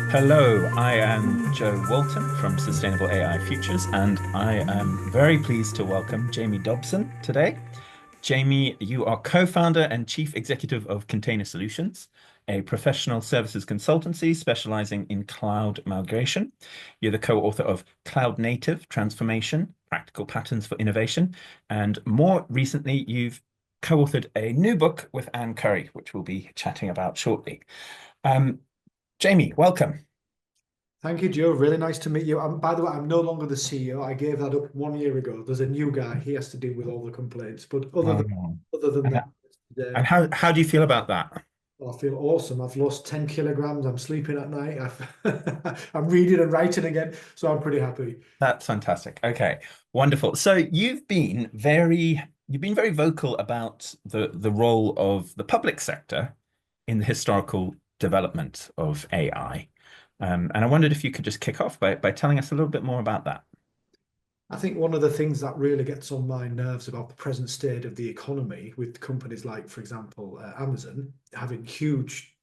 Hello, I am Joe Walton from Sustainable AI Futures, and I am very pleased to welcome Jamie Dobson today. Jamie, you are co-founder and chief executive of Container Solutions, a professional services consultancy specializing in cloud migration. You're the co-author of Cloud Native Transformation, Practical Patterns for Innovation, and more recently, you've co-authored a new book with Anne Curry, which we'll be chatting about shortly. Um, Jamie, welcome. Thank you, Joe. Really nice to meet you. By the way, I'm no longer the CEO. I gave that up 1 year ago. There's a new guy. He has to deal with all the complaints. But other than Oh. other than And, that, and how do you feel about that? I feel awesome. I've lost 10 kilograms. I'm sleeping at night. I'm reading and writing again, so I'm pretty happy. That's fantastic. Okay, wonderful. So you've been very vocal about the role of the public sector in the historical development of AI. And I wondered if you could just kick off by telling us a little bit more about that. I think one of the things that really gets on my nerves about the present state of the economy, with companies like, for example, Amazon having huge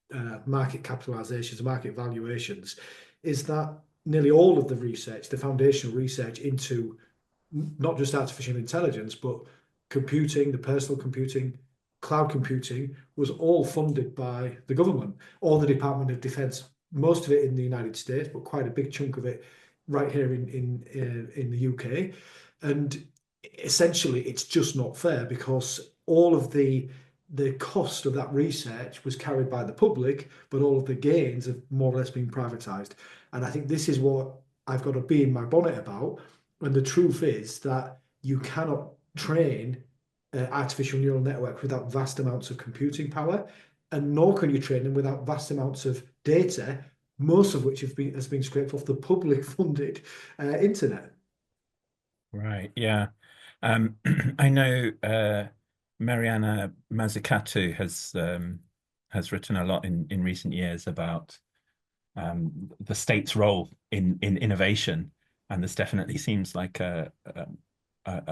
market capitalizations, market valuations, is that nearly all of the research, the foundational research into not just artificial intelligence, but computing, the personal computing, cloud computing, was all funded by the government or the Department of Defense. Most of it in the United States, but quite a big chunk of it right here in the UK. And essentially, it's just not fair because all of the cost of that research was carried by the public, but all of the gains have more or less been privatized. And I think this is what I've got to be in my bonnet about. And the truth is that you cannot train artificial neural network without vast amounts of computing power, and nor can you train them without vast amounts of data, most of which has been scraped off the public funded internet. Right. Yeah. Um, I know Mariana Mazzucato has written a lot in recent years about the state's role in innovation, and this definitely seems like a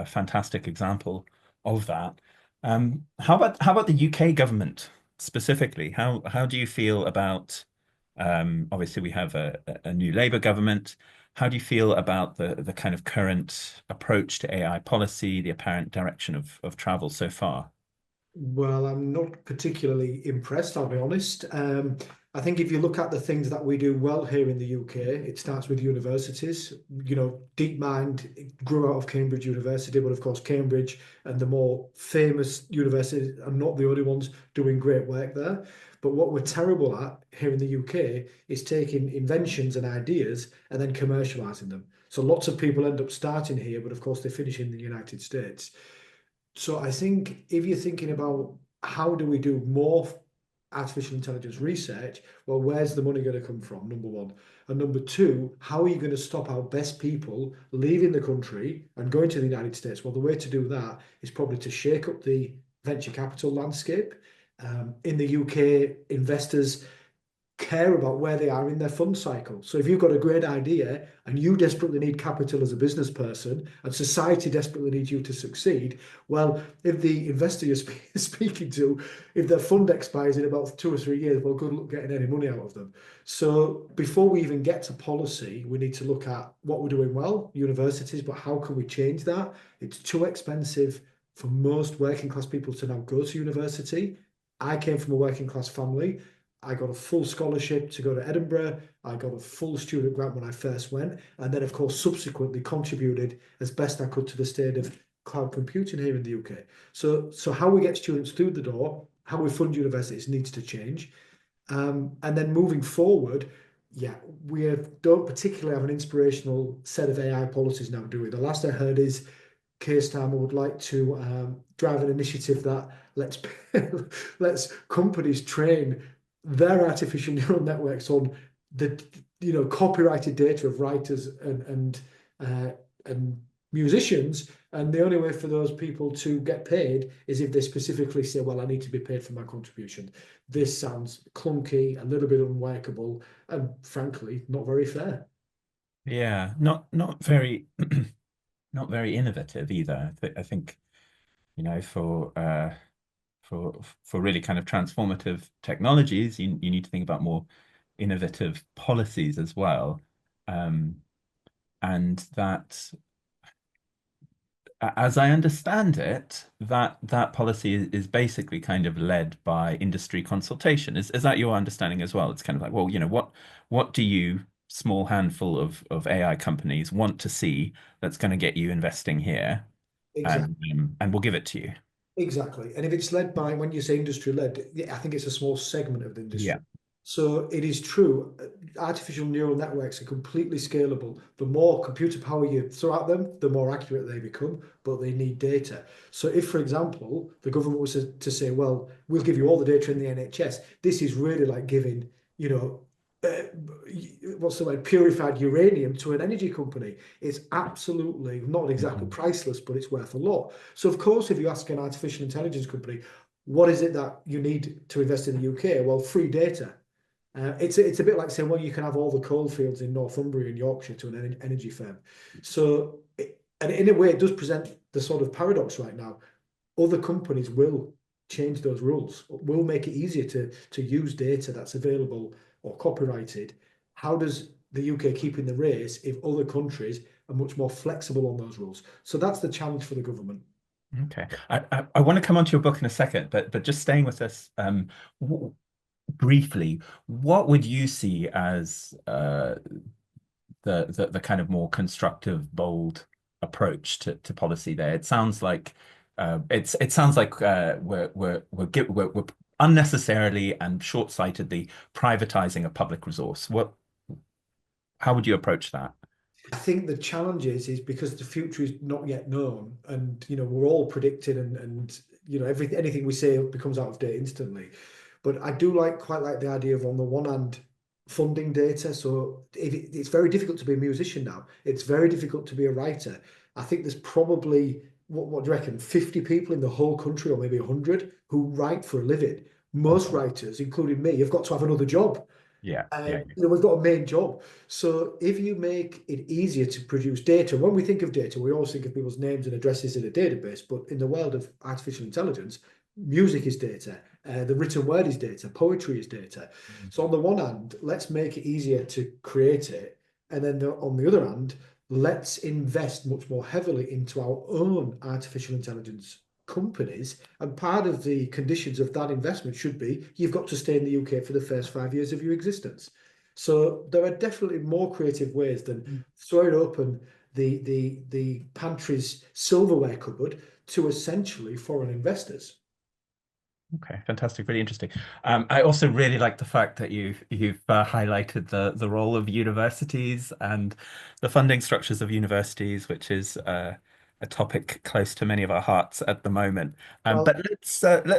fantastic example of that. How about the UK government specifically? How do you feel about obviously we have a new Labour government. How do you feel about the kind of current approach to AI policy, the apparent direction of travel so far? Well, I'm not particularly impressed, I'll be honest. I think if you look at the things that we do well here in the UK, it starts with universities. DeepMind grew out of Cambridge University, but of course, Cambridge and the more famous universities are not the only ones doing great work there. But what we're terrible at here in the UK is taking inventions and ideas and then commercializing them. So lots of people end up starting here, but of course, they finish in the United States. So I think if you're thinking about how do we do more artificial intelligence research, well, where's the money going to come from? Number one. And number two, how are you going to stop our best people leaving the country and going to the United States? Well, the way to do that is probably to shake up the venture capital landscape. In the UK, investors care about where they are in their fund cycle. So if you've got a great idea and you desperately need capital as a business person and society desperately needs you to succeed, well, if the investor you're speaking to, if their fund expires in about 2 or 3 years, well, good luck getting any money out of them. So before we even get to policy, we need to look at what we're doing well, universities, but how can we change that? It's too expensive for most working class people to now go to university. I came from a working class family. I got a full scholarship to go to Edinburgh. I got a full student grant when I first went, and then, of course, subsequently contributed as best I could to the state of cloud computing here in the UK. So how we get students through the door, how we fund universities needs to change. And then moving forward, yeah, don't particularly have an inspirational set of AI policies now, do we? The last I heard is Keir Starmer would like to drive an initiative that lets lets companies train their artificial neural networks on the copyrighted data of writers and musicians, and the only way for those people to get paid is if they specifically say, "Well, I need to be paid for my contribution." This sounds clunky, a little bit unworkable, and frankly, not very fair. Yeah, not very not very innovative either. I think, for really kind of transformative technologies, you need to think about more innovative policies as well. Um, and that, as I understand it, that policy is basically kind of led by industry consultation. Is that your understanding as well? It's kind of like, well, what do you, small handful of AI companies, want to see that's going to get you investing here, Exactly. and we'll give it to you. Exactly. And if it's led by, when you say industry led, yeah, I think it's a small segment of the Yeah. industry. So it is true, artificial neural networks are completely scalable. The more computer power you throw at them, the more accurate they become, but they need data. So if, for example, the government was to say, well, we'll give you all the data in the NHS, this is really like giving, you know, uh, what's the word, purified uranium to an energy company. It's absolutely not exactly Mhm. priceless, but it's worth a lot. So, of course, if you ask an artificial intelligence company, what is it that you need to invest in the UK? Well, free data. It's a bit like saying, well, you can have all the coal fields in Northumbria and Yorkshire to an energy firm. So, and in a way, it does present the sort of paradox right now. Other companies will change those rules, will make it easier to use data that's available or copyrighted. How does the UK keep in the race if other countries are much more flexible on those rules? So that's the challenge for the government. Okay. I want to come on to your book in a second, but just staying with this, w briefly, what would you see as the kind of more constructive, bold approach to policy there? It sounds like it sounds like we're unnecessarily and short-sightedly privatizing a public resource. How would you approach that? I think the challenge is because the future is not yet known, and we're all predicting, and anything we say becomes out of date instantly. But I do quite like the idea of, on the one hand, funding data. So it's very difficult to be a musician now. It's very difficult to be a writer. I think there's probably, what do you reckon, 50 people in the whole country, or maybe 100, who write for a living. Most writers, including me, have got to have another job. Yeah, yeah, We've got a main job. So if you make it easier to produce data, when we think of data, we always think of people's names and addresses in a database. But in the world of artificial intelligence, music is data, the written word is data, poetry is data. So on the one hand, let's make it easier to create it, and then on the other hand, let's invest much more heavily into our own artificial intelligence companies. And part of the conditions of that investment should be you've got to stay in the UK for the first 5 years of your existence. So there are definitely more creative ways than yeah. throwing open the pantry's silverware cupboard to essentially foreign investors. Okay, fantastic, really interesting. I also really like the fact that you've highlighted the role of universities and the funding structures of universities, which is a topic close to many of our hearts at the moment. Well, But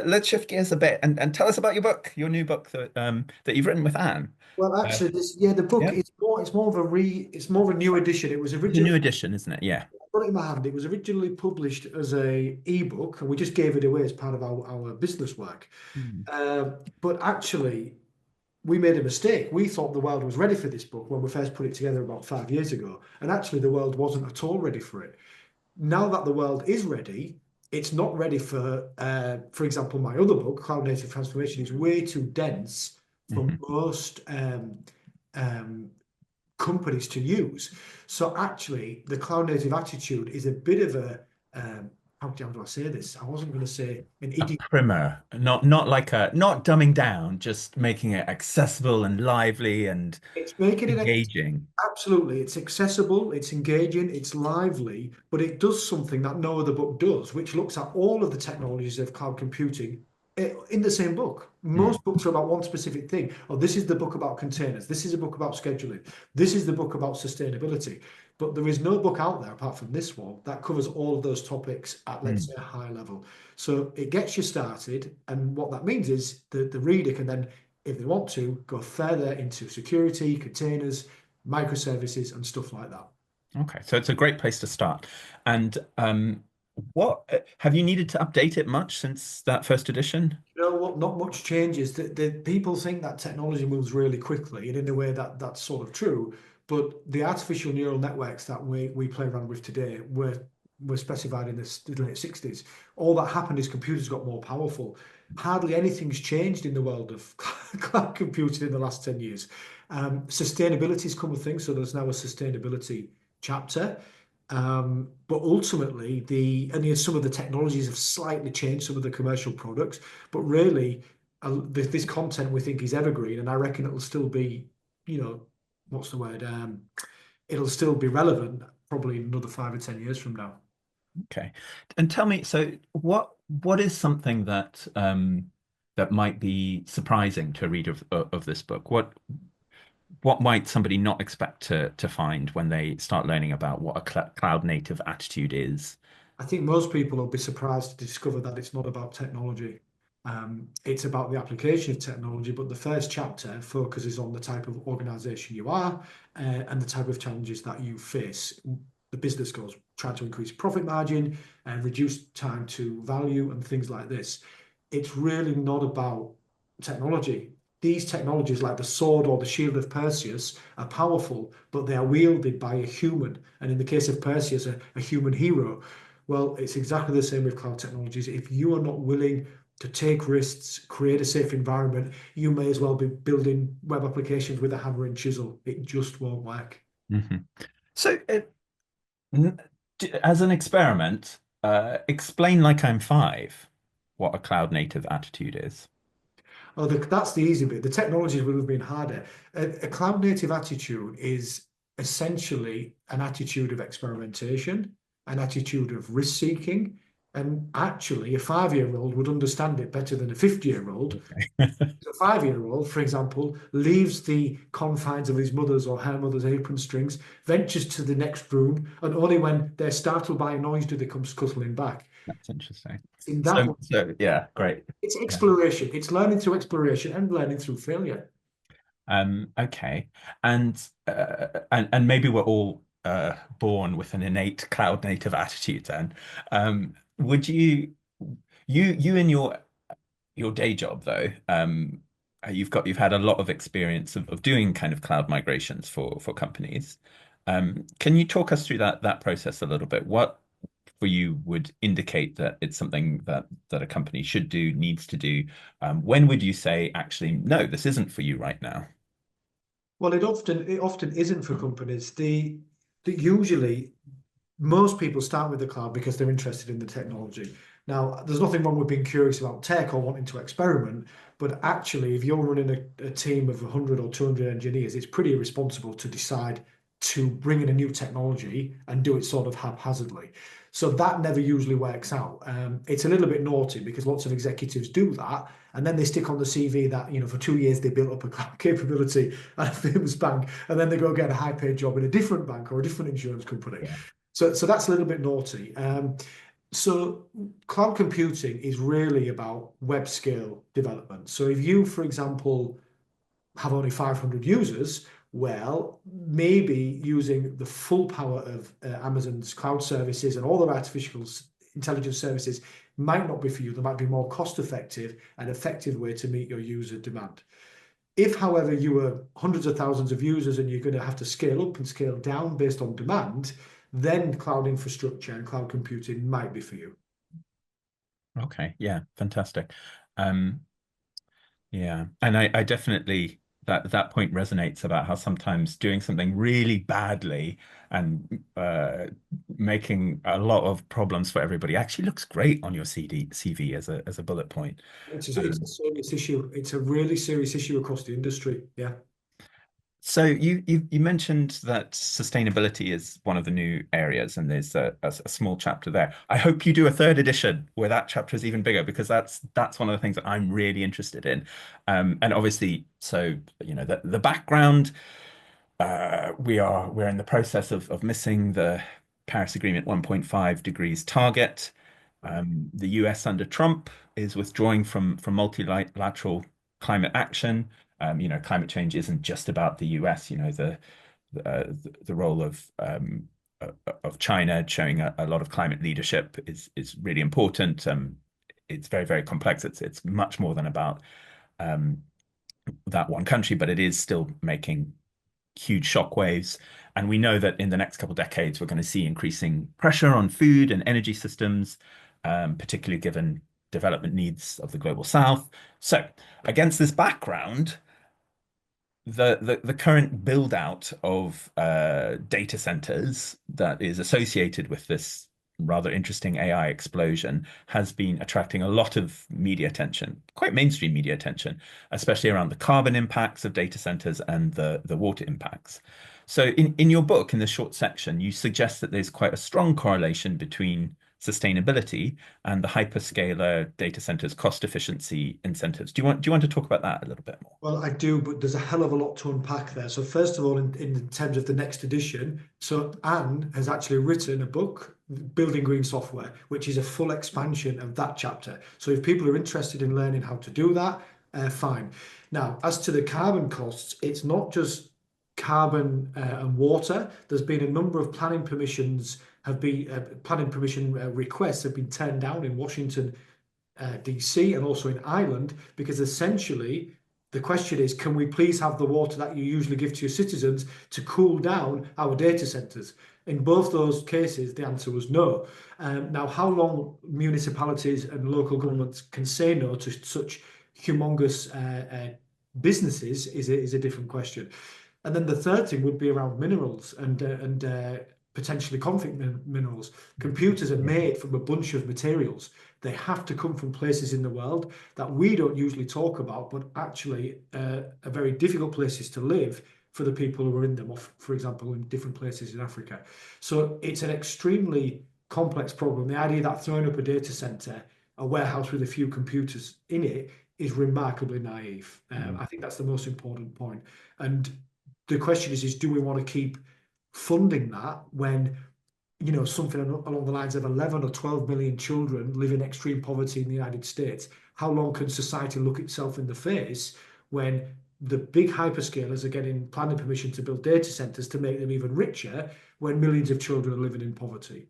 let's shift gears a bit and tell us about your book, your new book that you've written with Anne. well, Uh, actually, the book yeah, it's more of it's more of a new edition. It was it's a originally, new edition, isn't it? Yeah. I've got it in my hand. It was originally published as a ebook, and we just gave it away as part of our business work. Hmm. But actually, we made a mistake. We thought the world was ready for this book when we first put it together about 5 years ago. And actually, the world wasn't at all ready for it. Now that the world is ready, it's not ready for example, my other book, Cloud Native Transformation, is way too dense for Mhm. most um, companies to use. So actually, the cloud native attitude is a bit of a, how do I say this? I wasn't going to say an A idiot. primer, not like not dumbing down, just making it accessible and lively and It's making it engaging. absolutely. It's accessible, it's engaging, it's lively, but it does something that no other book does, which looks at all of the technologies of cloud computing in the same book. Mm, Most books are about one specific thing. Oh, this is the book about containers. This is a book about scheduling. This is the book about sustainability. But there is no book out there apart from this one that covers all of those topics at, let's say, mm. a high level. So it gets you started. And what that means is the reader can then, if they want to, go further into security, containers, microservices, and stuff like that. Okay, so it's a great place to start. And what have you needed to update it much since that first edition? You know what? Not much changes. The people think that technology moves really quickly, and in a way that's sort of true. But the artificial neural networks that we play around with today were were specified in the late 60s. All that happened is computers got more powerful. Hardly anything's changed in the world of cloud computing in the last 10 years. Sustainability's come with things, so there's now a sustainability chapter. But ultimately, some of the technologies have slightly changed some of the commercial products, but really, this content we think is evergreen, and I reckon it'll still be, what's the word? It'll still be relevant probably another 5 or 10 years from now. Okay. And tell me, so what is something that that might be surprising to a reader of this book? What might somebody not expect to find when they start learning about what a cloud native attitude is? I think most people will be surprised to discover that it's not about technology. It's about the application of technology, but the first chapter focuses on the type of organization you are and the type of challenges that you face. The business goals, trying to increase profit margin and reduce time to value and things like this. It's really not about technology. These technologies, like the sword or the shield of Perseus, are powerful, but they are wielded by a human. And in the case of Perseus, a human hero. Well, it's exactly the same with cloud technologies. If you are not willing to take risks, create a safe environment, you may as well be building web applications with a hammer and chisel. It just won't work. Mhm. So, n- as an experiment, explain like I'm five what a cloud native attitude is. Oh, that's the easy bit. The technologies would have been harder. A cloud native attitude is essentially an attitude of experimentation, an attitude of risk seeking. And actually, a 5-year-old would understand it better than a 50-year-old. Okay. A 5-year-old, for example, leaves the confines of his mother's or her mother's apron strings, ventures to the next room, and only when they're startled by a noise do they come scuttling back. That's interesting. In that, So yeah, great. it's Yeah. exploration. It's learning through exploration and learning through failure. Okay. And maybe we're all born with an innate cloud native attitude then. Would you in your day job though, you've had a lot of experience of doing kind of cloud migrations for companies. Can you talk us through that process a little bit? What for you would indicate that it's something that a company should do, needs to do? When would you say, actually, no, this isn't for you right now? Well, it often isn't for companies. Usually most people start with the cloud because they're interested in the technology. Now, there's nothing wrong with being curious about tech or wanting to experiment, but actually, if you're running a team of 100 or 200 engineers, it's pretty irresponsible to decide to bring in a new technology and do it sort of haphazardly. So that never usually works out. It's a little bit naughty because lots of executives do that, and then they stick on the CV that for 2 years they built up a cloud capability at a famous bank, and then they go get a high-paid job in a different bank or a different insurance company. Yeah. So that's a little bit naughty. So cloud computing is really about web scale development. So if you, for example, have only 500 users, well, maybe using the full power of Amazon's cloud services and all their artificial intelligence services might not be for you. There might be more cost effective and effective way to meet your user demand. If, however, you were hundreds of thousands of users and you're going to have to scale up and scale down based on demand, then cloud infrastructure and cloud computing might be for you. Okay. Yeah. Fantastic. Um, yeah. And I definitely that point resonates about how sometimes doing something really badly and making a lot of problems for everybody actually looks great on your CV as a bullet point. It's a serious issue. It's a really serious issue across the industry. Yeah. So you mentioned that sustainability is one of the new areas, and there's a small chapter there. I hope you do a third edition where that chapter is even bigger because that's one of the things that I'm really interested in. And obviously, so the background. We're in the process of missing the Paris Agreement 1.5 degrees target. The US under Trump is withdrawing from multilateral climate action. Climate change isn't just about the US. The role of China showing a lot of climate leadership is really important. It's very, very complex. It's much more than about um, that one country, but it is still making huge shock waves. And we know that in the next couple of decades, we're going to see increasing pressure on food and energy systems, particularly given development needs of the global south. So, against this background, the current build out of data centers that is associated with this rather interesting AI explosion has been attracting a lot of media attention, quite mainstream media attention, especially around the carbon impacts of data centers and the water impacts. So in your book, in the short section, you suggest that there's quite a strong correlation between sustainability and the hyperscaler data centers cost efficiency incentives. Do you want to talk about that a little bit more? Well, I do, but there's a hell of a lot to unpack there. So first of all, in terms of the next edition, so Anne has actually written a book, Building Green Software, which is a full expansion of that chapter. So if people are interested in learning how to do that, fine. Now, as to the carbon costs, it's not just carbon and water. There's been a number of planning permission requests have been turned down in Washington DC and also in Ireland, because essentially the question is, can we please have the water that you usually give to your citizens to cool down our data centres? In both those cases, the answer was no. Now, how long municipalities and local governments can say no to such humongous businesses is a different question. And then the third thing would be around minerals and potentially conflict minerals. Computers are made from a bunch of materials. They have to come from places in the world that we don't usually talk about, but actually are very difficult places to live for the people who are in them, for example, in different places in Africa. So it's an extremely complex problem. The idea that throwing up a data center, a warehouse with a few computers in it, is remarkably naive. I think that's the most important point. And the question is do we want to keep funding that when something along the lines of 11 or 12 million children live in extreme poverty in the United States? How long can society look itself in the face when the big hyperscalers are getting planning permission to build data centers to make them even richer when millions of children are living in poverty?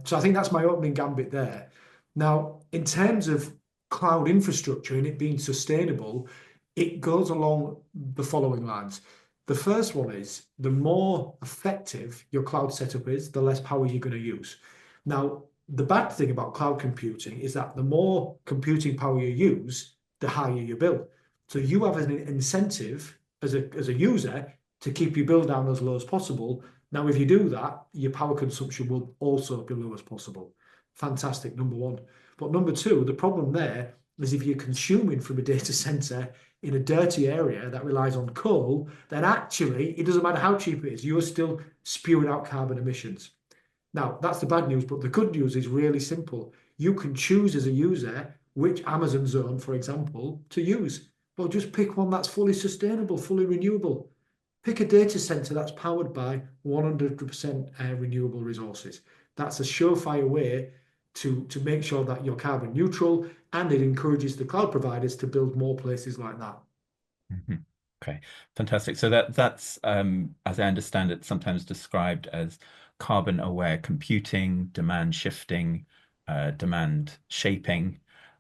So I think that's my opening gambit there. Now, in terms of cloud infrastructure and it being sustainable, it goes along the following lines. The first one is the more effective your cloud setup is, the less power you're going to use. Now, the bad thing about cloud computing is that the more computing power you use, the higher your bill. So you have an incentive as a user to keep your bill down as low as possible. Now, if you do that, your power consumption will also be low as possible. Fantastic, number one. But number two, the problem there is if you're consuming from a data center in a dirty area that relies on coal, then actually it doesn't matter how cheap it is, you are still spewing out carbon emissions. Now, that's the bad news, but the good news is really simple. You can choose as a user which Amazon zone, for example, to use. Well, just pick one that's fully sustainable, fully renewable. Pick a data center that's powered by 100% renewable resources. That's a surefire way to make sure that you're carbon neutral, and it encourages the cloud providers to build more places like that. Mhm. Okay, fantastic. So that's as I understand it, sometimes described as carbon aware computing, demand shifting, demand shaping.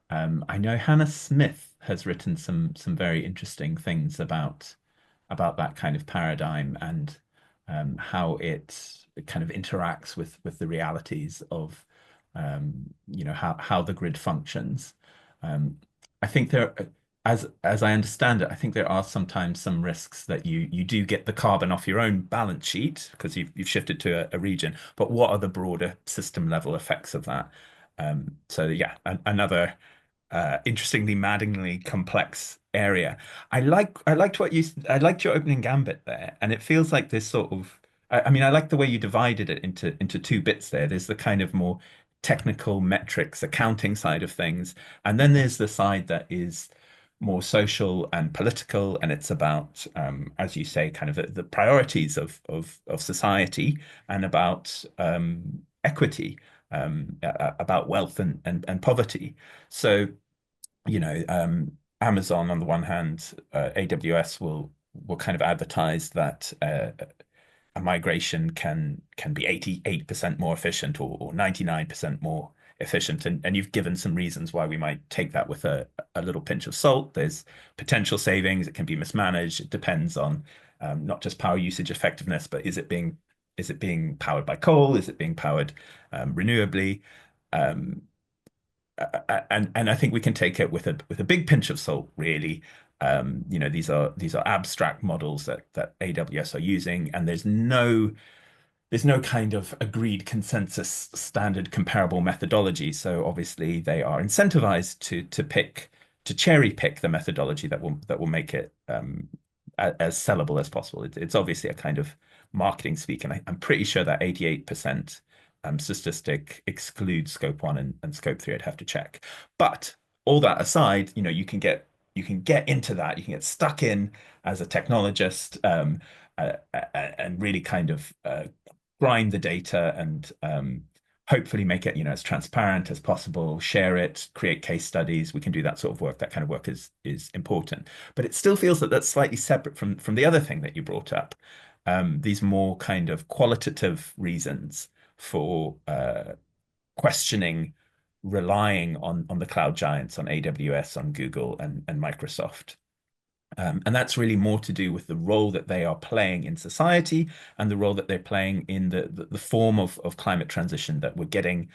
I know Hannah Smith has written some very interesting things about that kind of paradigm and how it kind of interacts with the realities of how the grid functions. Um, I think as I understand it, I think there are sometimes some risks that you do get the carbon off your own balance sheet because you've shifted to a region. But what are the broader system level effects of that? So yeah, another interestingly, maddeningly complex area. I liked your opening gambit there, and it feels like this sort of. I mean, I like the way you divided it into two bits there. There's the kind of more technical metrics, accounting side of things, and then there's the side that is more social and political, and it's about, as you say, kind of the priorities of society and about equity, about wealth and poverty. So Amazon on the one hand, AWS will kind of advertise that a migration can be 88% more efficient or 99% more efficient. And you've given some reasons why we might take that with a little pinch of salt. There's potential savings, it can be mismanaged, it depends on not just power usage effectiveness, but is it being powered by coal? Is it being powered renewably? Um, and I think we can take it with a big pinch of salt, really. These are abstract models that AWS are using, and there's no kind of agreed consensus standard comparable methodology. So obviously they are incentivized to cherry pick the methodology that will make it as sellable as possible. It's obviously a kind of marketing speak, and I'm pretty sure that 88% statistic excludes scope one and scope three. I'd have to check. But all that aside, you can get into that, you can get stuck in as a technologist, and really kind of grind the data and hopefully make it, as transparent as possible, share it, create case studies. We can do that sort of work. That kind of work is important. But it still feels that that's slightly separate from the other thing that you brought up. These more kind of qualitative reasons for questioning, relying on the cloud giants, on AWS, on Google, and Microsoft. And that's really more to do with the role that they are playing in society and the role that they're playing in the form of climate transition that we're getting,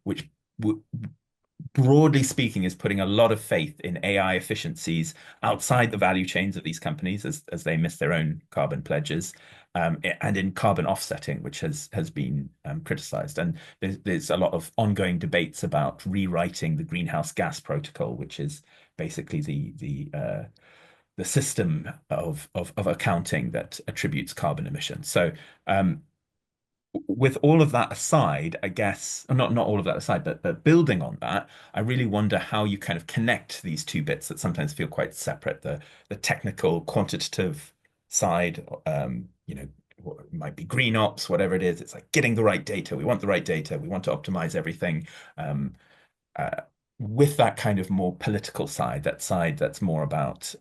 which broadly speaking is putting a lot of faith in AI efficiencies outside the value chains of these companies as they miss their own carbon pledges, and in carbon offsetting, which has been criticized. And there's a lot of ongoing debates about rewriting the greenhouse gas protocol, which is basically the system of accounting that attributes carbon emissions. So with all of that aside, I guess not all of that aside, but building on that, I really wonder how you kind of connect these two bits that sometimes feel quite separate, the technical quantitative side, what might be green ops, whatever it is. It's like getting the right data. We want the right data. We want to optimize everything. Uh, with that kind of more political side, that side that's more about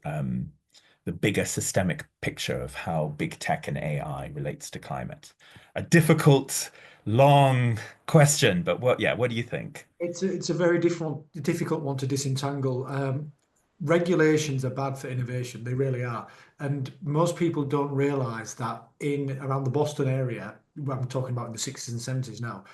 the bigger systemic picture of how big tech and AI relates to climate. A difficult, long question, but what do you think? It's a very difficult one to disentangle. Regulations are bad for innovation. They really are. And most people don't realize that in around the Boston area, I'm talking about in the 60s and 70s now,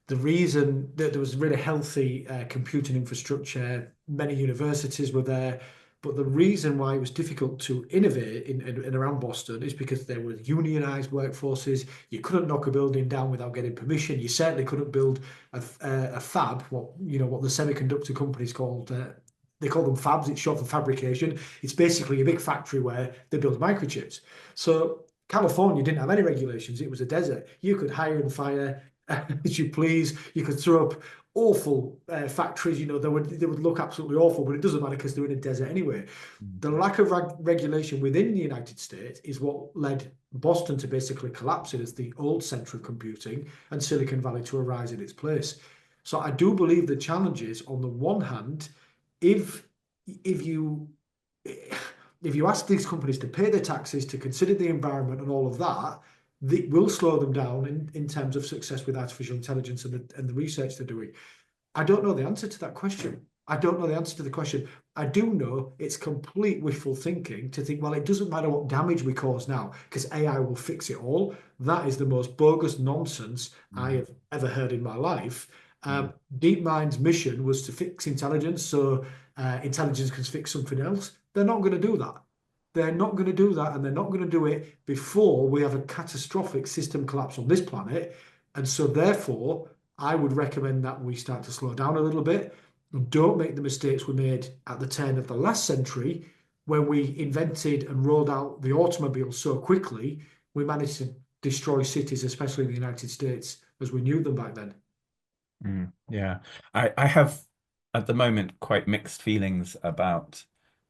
the reason that there was really healthy computing infrastructure, many universities were there, but the reason why it was difficult to innovate in around Boston is because there were unionized workforces. You couldn't knock a building down without getting permission. You certainly couldn't build a fab, what the semiconductor companies called. They call them fabs. It's short for fabrication. It's basically a big factory where they build microchips. So California didn't have any regulations. It was a desert. You could hire and fire as you please. You could throw up awful factories. They would look absolutely awful, but it doesn't matter because they're in a desert anyway. The lack of regulation within the United States is what led Boston to basically collapsing as the old center of computing and Silicon Valley to arise in its place. So I do believe the challenge is, on the one hand, if if you if you ask these companies to pay their taxes, to consider the environment and all of that, it will slow them down in terms of success with artificial intelligence and the research they're doing. I don't know the answer to that question. I don't know the answer to the question. I do know it's complete wishful thinking to think, well, it doesn't matter what damage we cause now because AI will fix it all. That is the most bogus nonsense I Mm, have ever heard in my life. mm, DeepMind's mission was to fix intelligence, so intelligence can fix something else. They're not going to do that. They're not going to do that, and they're not going to do it before we have a catastrophic system collapse on this planet. And so, therefore, I would recommend that we start to slow down a little bit. Don't make the mistakes we made at the turn of the last century when we invented and rolled out the automobile so quickly. We managed to destroy cities, especially in the United States, as we knew them back then. yeah, I have at the moment quite mixed feelings about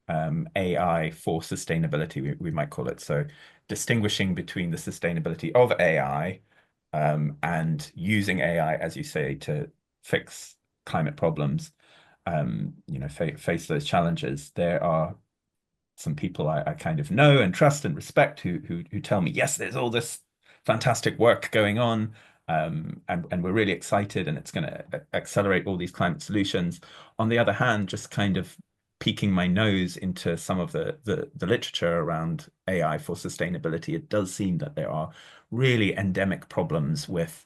AI for sustainability, we might call it. So, distinguishing between the sustainability of AI and using AI, as you say, to fix climate problems, face those challenges. There are some people I kind of know and trust and respect who tell me, yes, there's all this fantastic work going on, and we're really excited, and it's going to accelerate all these climate solutions. On the other hand, just kind of peeking my nose into some of the literature around AI for sustainability, it does seem that there are really endemic problems with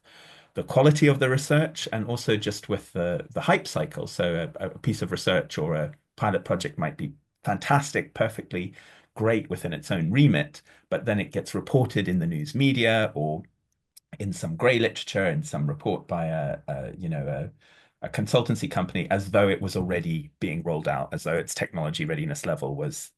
the quality of the research and also just with the hype cycle. So a piece of research or a pilot project might be fantastic, perfectly great within its own remit, but then it gets reported in the news media or in some grey literature, in some report by a consultancy company, as though it was already being rolled out, as though its technology readiness level was,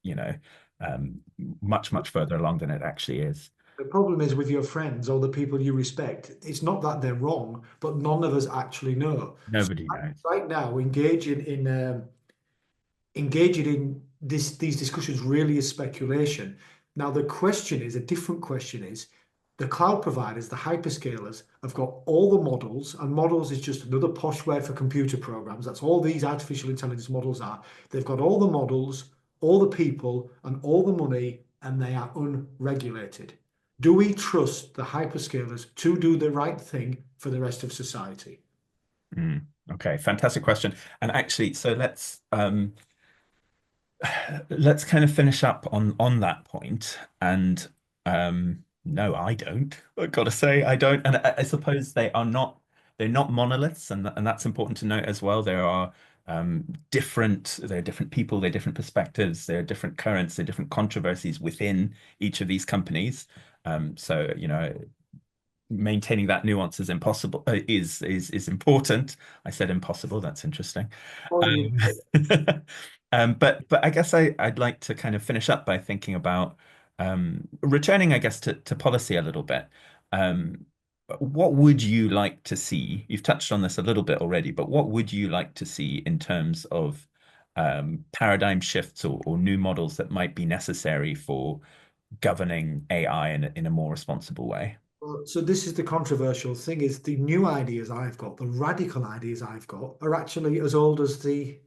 um, much further along than it actually is. The problem is with your friends or the people you respect, it's not that they're wrong, but none of us actually know. So Nobody knows. right now, engaging in these discussions really is speculation. Now, the question is a different question is the cloud providers, the hyperscalers, have got all the models, and models is just another posh word for computer programs. That's all these artificial intelligence models are. They've got all the models, all the people, and all the money, and they are unregulated. Do we trust the hyperscalers to do the right thing for the rest of society? Mm. Okay, fantastic question. And actually, so let's kind of finish up on that point. And no, I don't. I've got to say, I don't. And I suppose they're not monoliths, and that's important to note as well. There are different people, there are different perspectives, there are different currents, there are different controversies within each of these companies. So, maintaining that nuance is impossible is important. I said impossible. That's interesting. Well, Um, but I guess I'd like to kind of finish up by thinking about returning, I guess, to policy a little bit. Um, what would you like to see? You've touched on this a little bit already, but what would you like to see in terms of paradigm shifts or new models that might be necessary for governing AI in a more responsible way? So this is the controversial thing is the new ideas I've got, the radical ideas I've got are actually as old as the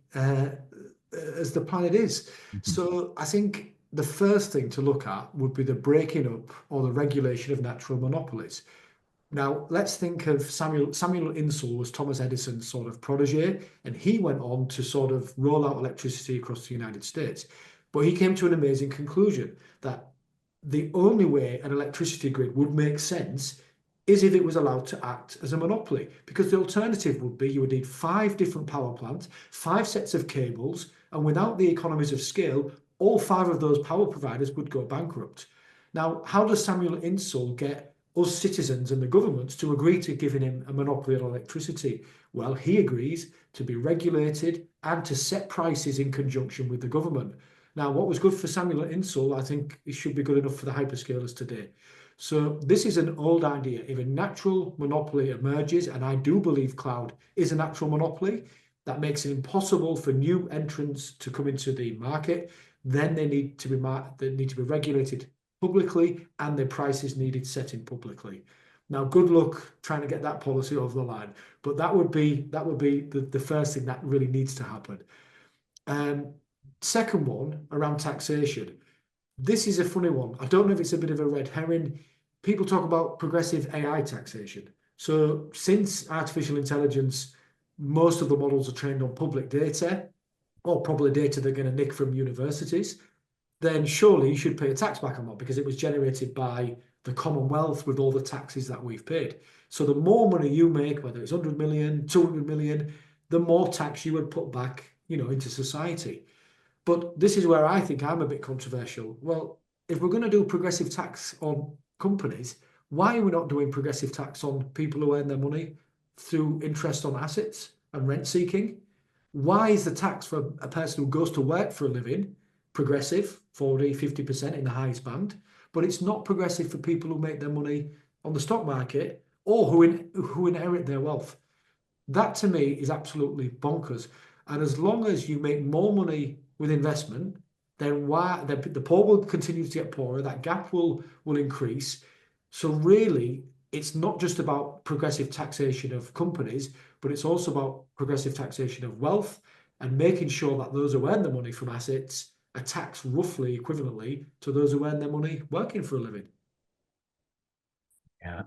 planet is. Mhm. So I think the first thing to look at would be the breaking up or the regulation of natural monopolies. Now, let's think of Samuel Insull was Thomas Edison's sort of protege, and he went on to sort of roll out electricity across the United States. But he came to an amazing conclusion that the only way an electricity grid would make sense is if it was allowed to act as a monopoly. Because the alternative would be you would need five different power plants, five sets of cables, and without the economies of scale, all five of those power providers would go bankrupt. Now, how does Samuel Insull get us citizens and the governments to agree to giving him a monopoly on electricity? Well, he agrees to be regulated and to set prices in conjunction with the government. Now, what was good for Samuel Insull, I think it should be good enough for the hyperscalers today. So this is an old idea. If a natural monopoly emerges, and I do believe cloud is a natural monopoly, that makes it impossible for new entrants to come into the market, then they need to be regulated publicly and their prices needed setting publicly. Now, good luck trying to get that policy over the line, but that would be the first thing that really needs to happen. Um, Second one around taxation. This is a funny one. I don't know if it's a bit of a red herring. People talk about progressive AI taxation. So, since artificial intelligence, most of the models are trained on public data, or probably data they're going to nick from universities, then surely you should pay a tax back on that because it was generated by the Commonwealth with all the taxes that we've paid. So the more money you make, whether it's 100 million, 200 million, the more tax you would put back, into society. But this is where I think I'm a bit controversial. Well, if we're going to do progressive tax on companies, why are we not doing progressive tax on people who earn their money through interest on assets and rent seeking? Why is the tax for a person who goes to work for a living progressive, 40, 50% in the highest band, but it's not progressive for people who make their money on the stock market or who inherit their wealth? That to me is absolutely bonkers. And as long as you make more money with investment, then why the poor will continue to get poorer. That gap will increase. So really, it's not just about progressive taxation of companies, but it's also about progressive taxation of wealth and making sure that those who earn the money from assets are taxed roughly equivalently to those who earn their money working for a living. Yeah.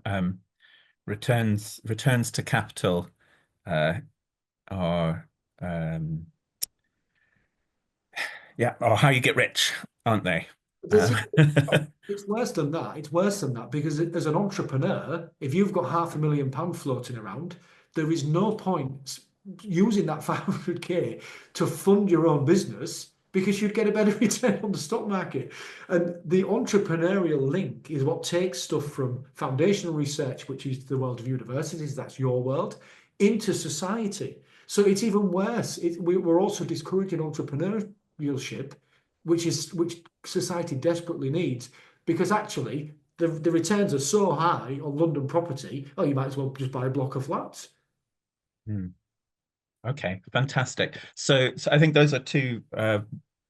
Returns to capital uh, are um, Yeah, or how you get rich, aren't they? There's, Um, it's worse than that. It's worse than that because as an entrepreneur, if you've got £500,000 floating around, there is no point using that 500K to fund your own business because you'd get a better return on the stock market. And the entrepreneurial link is what takes stuff from foundational research, which is the world of universities, that's your world, into society. So it's even worse. We're also discouraging entrepreneurship, which society desperately needs, because actually the returns are so high on London property. Oh, you might as well just buy a block of flats. hmm. Okay, fantastic. So I think those are two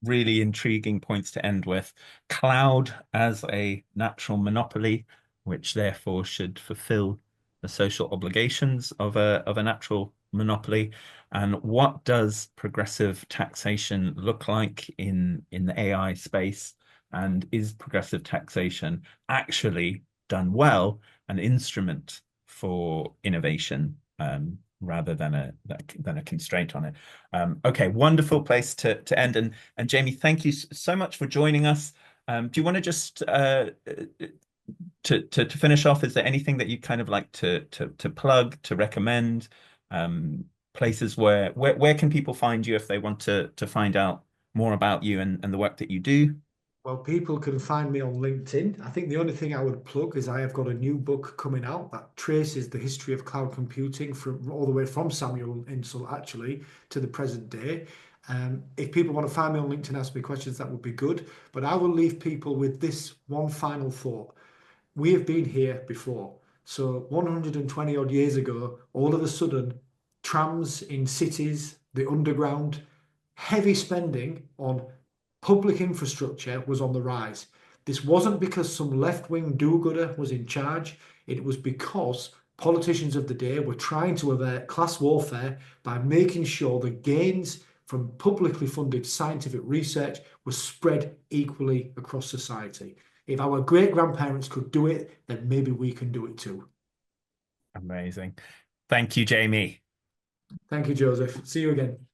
really intriguing points to end with. Cloud as a natural monopoly, which therefore should fulfill the social obligations of a natural monopoly. And what does progressive taxation look like in the AI space? And is progressive taxation actually done well an instrument for innovation? Rather than a constraint on it. Okay, wonderful place to end. And Jamie, thank you so much for joining us. Do you want to just to finish off? Is there anything that you kind of like to plug, to recommend? Places where can people find you if they want to find out more about you and the work that you do? Well, people can find me on LinkedIn. I think the only thing I would plug is I have got a new book coming out that traces the history of cloud computing from all the way from Samuel Insull actually to the present day. If people want to find me on LinkedIn, ask me questions, that would be good. But I will leave people with this one final thought. We have been here before. So 120 odd years ago, all of a sudden, trams in cities, the underground, heavy spending on public infrastructure was on the rise. This wasn't because some left-wing do-gooder was in charge. It was because politicians of the day were trying to avert class warfare by making sure the gains from publicly funded scientific research were spread equally across society. If our great grandparents could do it, then maybe we can do it too. Amazing. Thank you, Jamie. Thank you, Joseph. See you again.